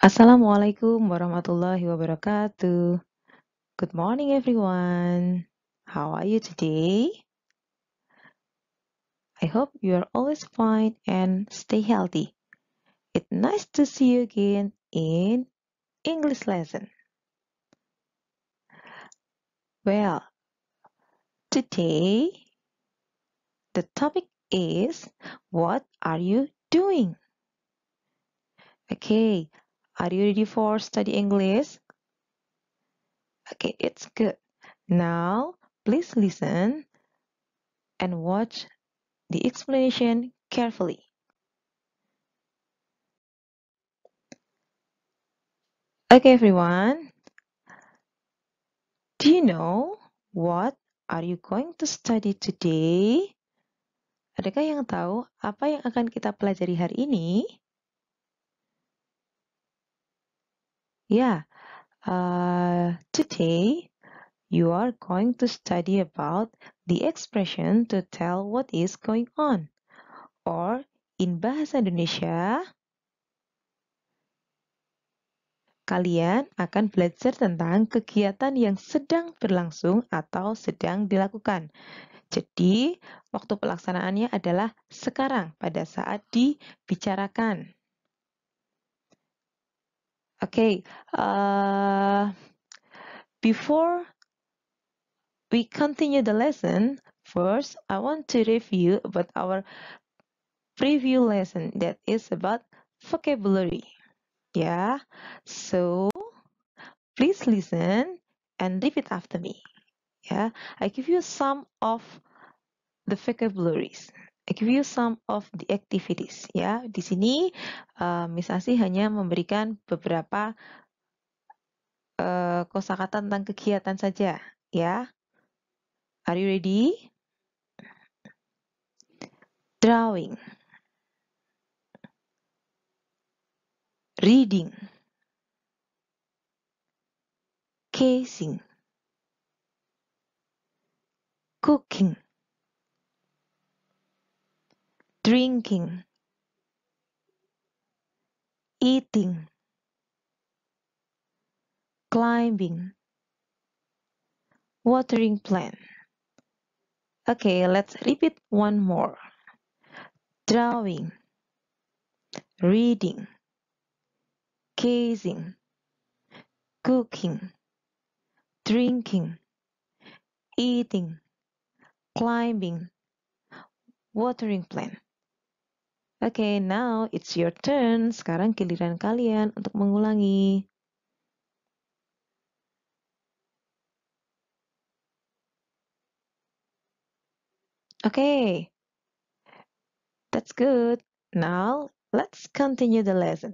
Assalamualaikum warahmatullahi wabarakatuh. Good morning, everyone. How are you today? I hope you are always fine and stay healthy. It's nice to see you again in English lesson. Well, today the topic is what are you doing? Okay, are you ready for study English? Okay, it's good. Now, please listen and watch the explanation carefully. Okay, everyone. Do you know what are you going to study today? Adakah yang tahu apa yang akan kita pelajari hari ini? Ya, today you are going to study about the expression to tell what is going on. Or in bahasa Indonesia, kalian akan belajar tentang kegiatan yang sedang berlangsung atau sedang dilakukan. Jadi, waktu pelaksanaannya adalah sekarang pada saat dibicarakan. Okay, before we continue the lesson, first I want to review about our preview lesson that is about vocabulary. Yeah, so please listen and repeat after me. Yeah, I give you some of the vocabularies. I give you some of the activities. Ya, di sini Miss Asih hanya memberikan beberapa kosakata tentang kegiatan saja. Ya, are you ready? Drawing, reading, casing, cooking, drinking, eating, climbing, watering plant. Okay, let's repeat one more. Drawing, reading, casing, cooking, drinking, eating, climbing, watering plant. Okay, now it's your turn. Sekarang giliran kalian untuk mengulangi. Okay, that's good. Now, let's continue the lesson.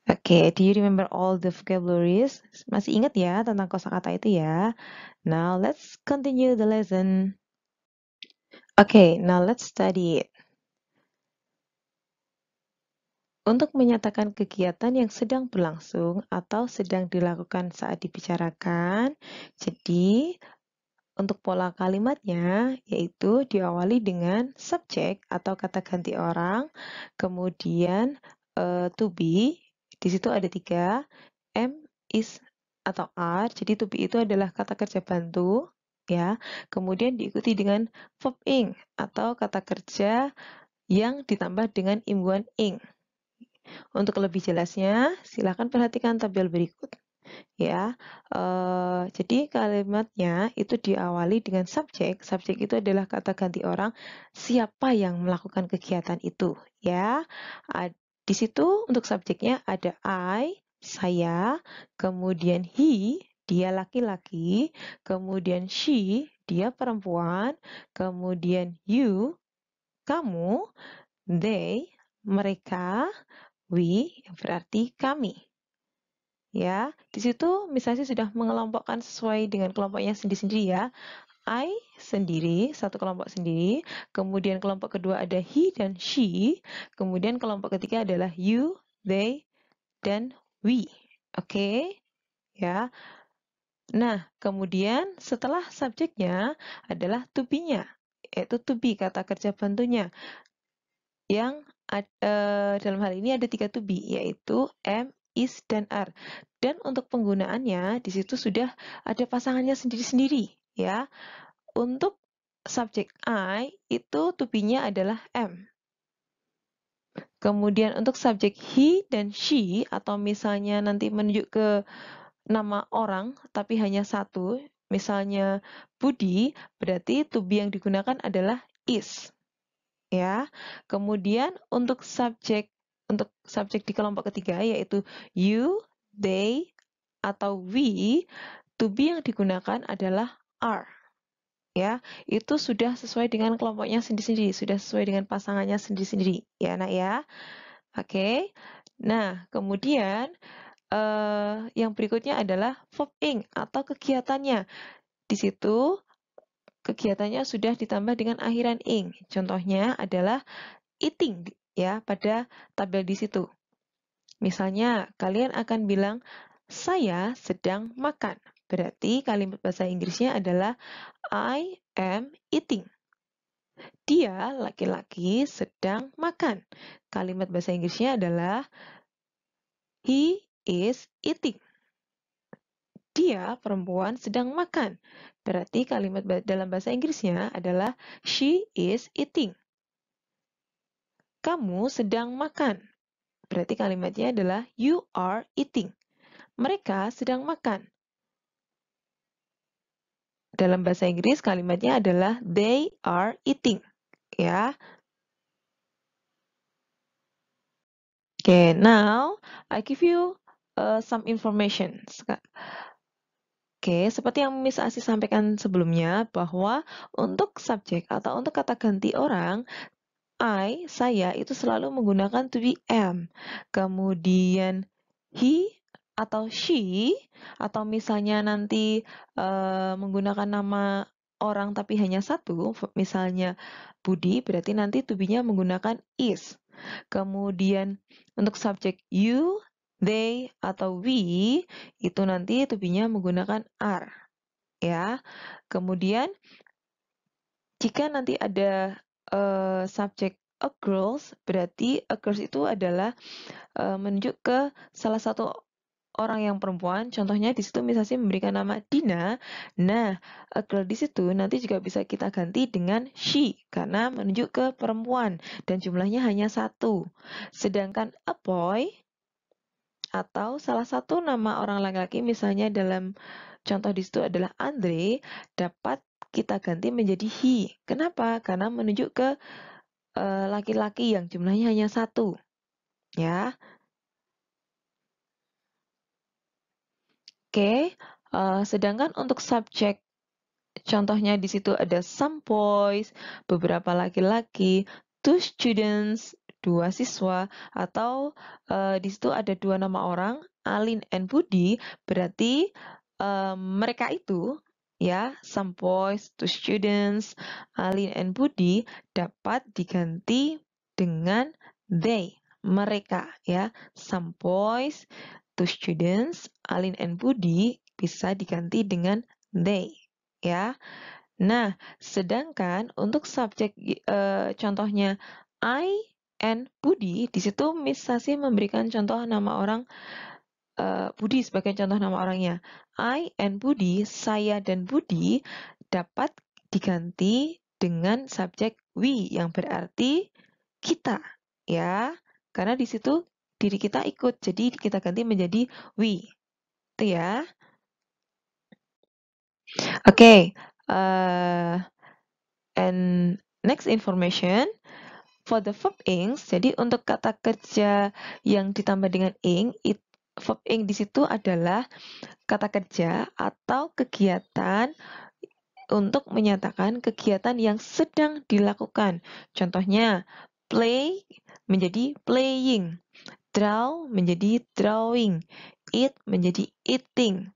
Okay, do you remember all the vocabularies? Masih ingat ya tentang kosakata itu ya? Now, let's continue the lesson. Okay, now let's study it. Untuk menyatakan kegiatan yang sedang berlangsung atau sedang dilakukan saat dibicarakan, jadi untuk pola kalimatnya yaitu diawali dengan subjek atau kata ganti orang, kemudian to be, di situ ada 3, am, is, atau are. Jadi to be itu adalah kata kerja bantu, ya. Kemudian diikuti dengan verb ing atau kata kerja yang ditambah dengan imbuhan ing. Untuk lebih jelasnya, silakan perhatikan tabel berikut. Ya, jadi kalimatnya itu diawali dengan subjek. Subjek itu adalah kata ganti orang siapa yang melakukan kegiatan itu. Ya, di situ untuk subjeknya ada I, saya, kemudian he, dia laki-laki, kemudian she, dia perempuan, kemudian you, kamu, they, mereka, we, berarti kami. Ya, di situ misalnya sudah mengelompokkan sesuai dengan kelompoknya sendiri-sendiri ya. I sendiri, satu kelompok sendiri, kemudian kelompok kedua ada he dan she, kemudian kelompok ketiga adalah you, they, dan we. Oke? Ya. Nah, kemudian setelah subjeknya adalah to be-nya, yaitu to be, kata kerja bantunya, yang dalam hal ini ada 3 to be, yaitu am, is, dan are. Dan untuk penggunaannya, di situ sudah ada pasangannya sendiri-sendiri, ya. Untuk subjek I, itu to be-nya adalah am. Kemudian untuk subjek he dan she, atau misalnya nanti menunjuk ke nama orang, tapi hanya satu, misalnya Budi, berarti to be yang digunakan adalah is. Ya. Kemudian untuk subjek di kelompok ketiga, yaitu you, they, atau we, to be yang digunakan adalah are. Ya, itu sudah sesuai dengan kelompoknya sendiri-sendiri, sudah sesuai dengan pasangannya sendiri-sendiri, ya nak ya. Oke. Nah, kemudian yang berikutnya adalah verb ing atau kegiatannya. Di situ kegiatannya sudah ditambah dengan akhiran ing. Contohnya adalah eating ya pada tabel di situ. Misalnya kalian akan bilang saya sedang makan. Berarti kalimat bahasa Inggrisnya adalah I am eating. Dia laki-laki sedang makan. Kalimat bahasa Inggrisnya adalah he is eating. Dia perempuan sedang makan. Berarti kalimat dalam bahasa Inggrisnya adalah she is eating. Kamu sedang makan. Berarti kalimatnya adalah you are eating. Mereka sedang makan. Dalam bahasa Inggris kalimatnya adalah they are eating. Ya. Okay, now I give you some information. Oke, seperti yang Miss Asi sampaikan sebelumnya, bahwa untuk subjek atau untuk kata ganti orang, saya itu selalu menggunakan to be am. Kemudian he atau she, atau misalnya nanti menggunakan nama orang tapi hanya satu, misalnya Budi, berarti nanti to be-nya menggunakan is. Kemudian untuk subjek you, they, atau we, itu nanti to be-nya menggunakan are. Ya. Kemudian jika nanti ada subjek a girls, berarti a girls itu adalah menunjuk ke salah satu orang yang perempuan. Contohnya di situ misalnya memberikan nama Dina. Nah, a girl di situ nanti juga bisa kita ganti dengan she karena menunjuk ke perempuan dan jumlahnya hanya satu. Sedangkan a boy atau salah satu nama orang laki-laki, misalnya dalam contoh di situ adalah Andre, dapat kita ganti menjadi he. Kenapa? Karena menunjuk ke laki-laki yang jumlahnya hanya satu. Ya. Oke. Sedangkan untuk subjek, contohnya di situ ada some boys, beberapa laki-laki, two students, 2 siswa, atau di situ ada 2 nama orang, Alin and Budi, berarti mereka itu, ya, some boys, two students, Alin and Budi dapat diganti dengan they, mereka, ya. Some boys, two students, Alin and Budi bisa diganti dengan they, ya. Nah, sedangkan untuk subjek contohnya I and Budi, di situ Miss Sasi memberikan contoh nama orang Budi sebagai contoh nama orangnya. I and Budi, saya dan Budi dapat diganti dengan subjek we yang berarti kita, ya. Karena di situ diri kita ikut, jadi kita ganti menjadi we. Itu ya. Oke, and next information for the verb ings. Jadi untuk kata kerja yang ditambah dengan ing, verb ing di situ adalah kata kerja atau kegiatan untuk menyatakan kegiatan yang sedang dilakukan. Contohnya, play menjadi playing, draw menjadi drawing, eat menjadi eating,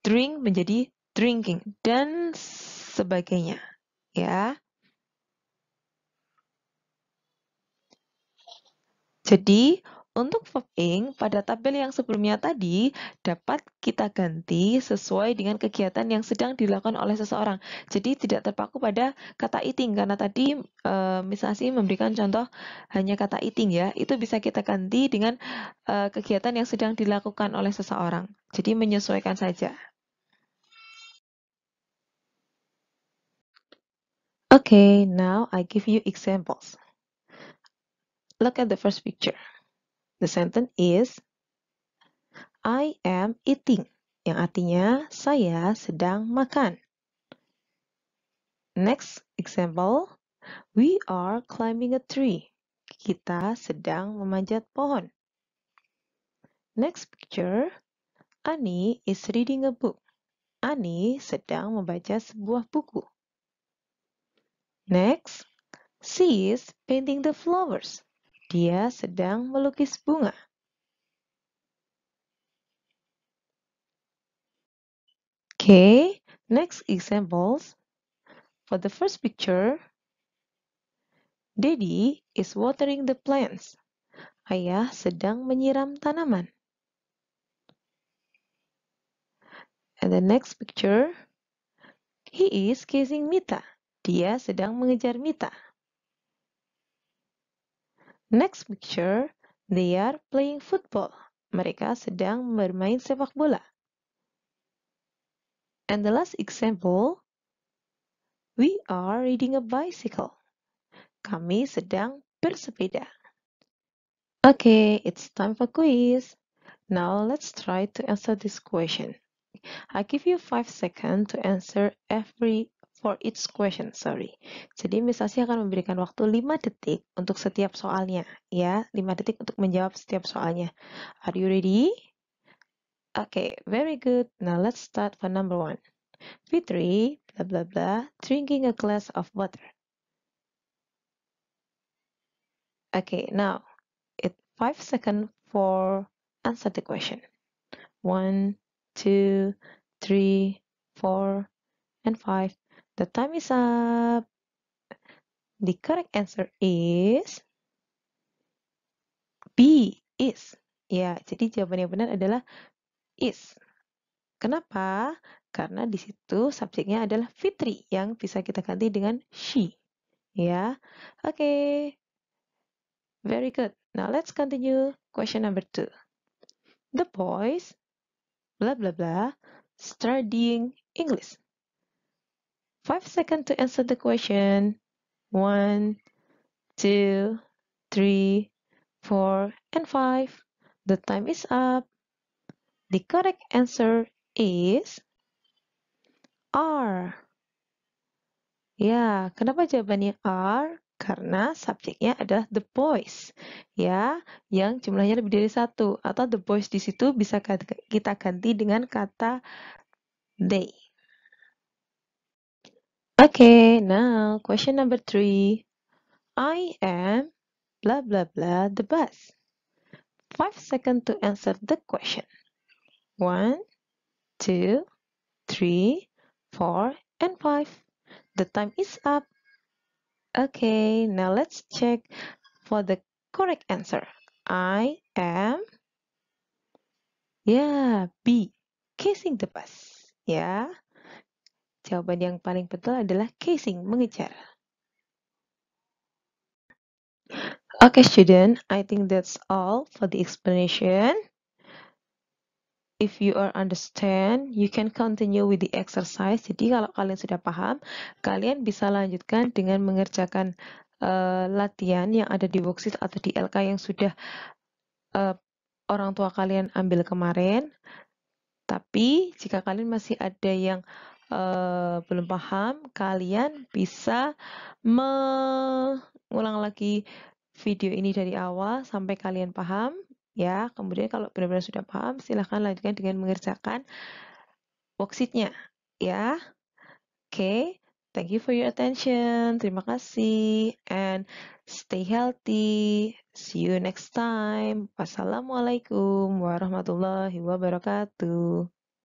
drink menjadi drinking, dan sebagainya. Ya. Jadi, Untuk verb ing, pada tabel yang sebelumnya tadi, dapat kita ganti sesuai dengan kegiatan yang sedang dilakukan oleh seseorang. Jadi tidak terpaku pada kata eating, karena tadi Miss Asi memberikan contoh hanya kata eating ya. Itu bisa kita ganti dengan kegiatan yang sedang dilakukan oleh seseorang. Jadi menyesuaikan saja. Okay, now I give you examples. Look at the first picture. The sentence is, I am eating, yang artinya saya sedang makan. Next example, we are climbing a tree. Kita sedang memanjat pohon. Next picture, Ani is reading a book. Ani sedang membaca sebuah buku. Next, she is painting the flowers. Dia sedang melukis bunga. Okay, next examples. For the first picture, Daddy is watering the plants. Ayah sedang menyiram tanaman. And the next picture, he is chasing Mita. Dia sedang mengejar Mita. Next picture, they are playing football. Mereka sedang bermain sepak bola. And the last example, we are riding a bicycle. Kami sedang bersepeda. Okay, it's time for quiz. Now let's try to answer this question. I give you 5 seconds to answer for each question, sorry. Jadi Miss Asi akan memberikan waktu 5 detik untuk setiap soalnya, ya. 5 detik untuk menjawab setiap soalnya. Are you ready? Okay, very good. Now let's start for number 1. Fitri, blah blah blah, drinking a glass of water. Okay, now it's 5 seconds for answer the question. 1, 2, 3, 4, and 5. The time is up. The correct answer is B, is. Ya, jadi jawaban yang benar adalah is. Kenapa? Karena di situ subjeknya adalah Fitri yang bisa kita ganti dengan she. Ya, oke. Very good. Now let's continue question number 2. The boys, blah blah blah, studying English. 5 seconds to answer the question. 1, 2, 3, 4, and 5. The time is up. The correct answer is are. Ya, kenapa jawabannya are? Karena subjeknya adalah the boys. Ya, yang jumlahnya lebih dari 1. Atau the boys di situ bisa kita ganti dengan kata they. Okay, now question number 3. I am blah blah blah the bus. 5 seconds to answer the question. 1, 2, 3, 4, and 5. The time is up. Okay, now let's check for the correct answer. I am, B, casing the bus. Ya, jawaban yang paling betul adalah casing, mengejar. Okay, student, I think that's all for the explanation. If you are understand, you can continue with the exercise. Jadi kalau kalian sudah paham, kalian bisa lanjutkan dengan mengerjakan latihan yang ada di worksheet atau di LK yang sudah orang tua kalian ambil kemarin. Tapi jika kalian masih ada yang belum paham, kalian bisa mengulang lagi video ini dari awal sampai kalian paham. Ya, kemudian kalau benar-benar sudah paham, silahkan lanjutkan dengan mengerjakan worksheet-nya. Ya, oke. Thank you for your attention. Terima kasih. And stay healthy. See you next time. Wassalamualaikum warahmatullahi wabarakatuh.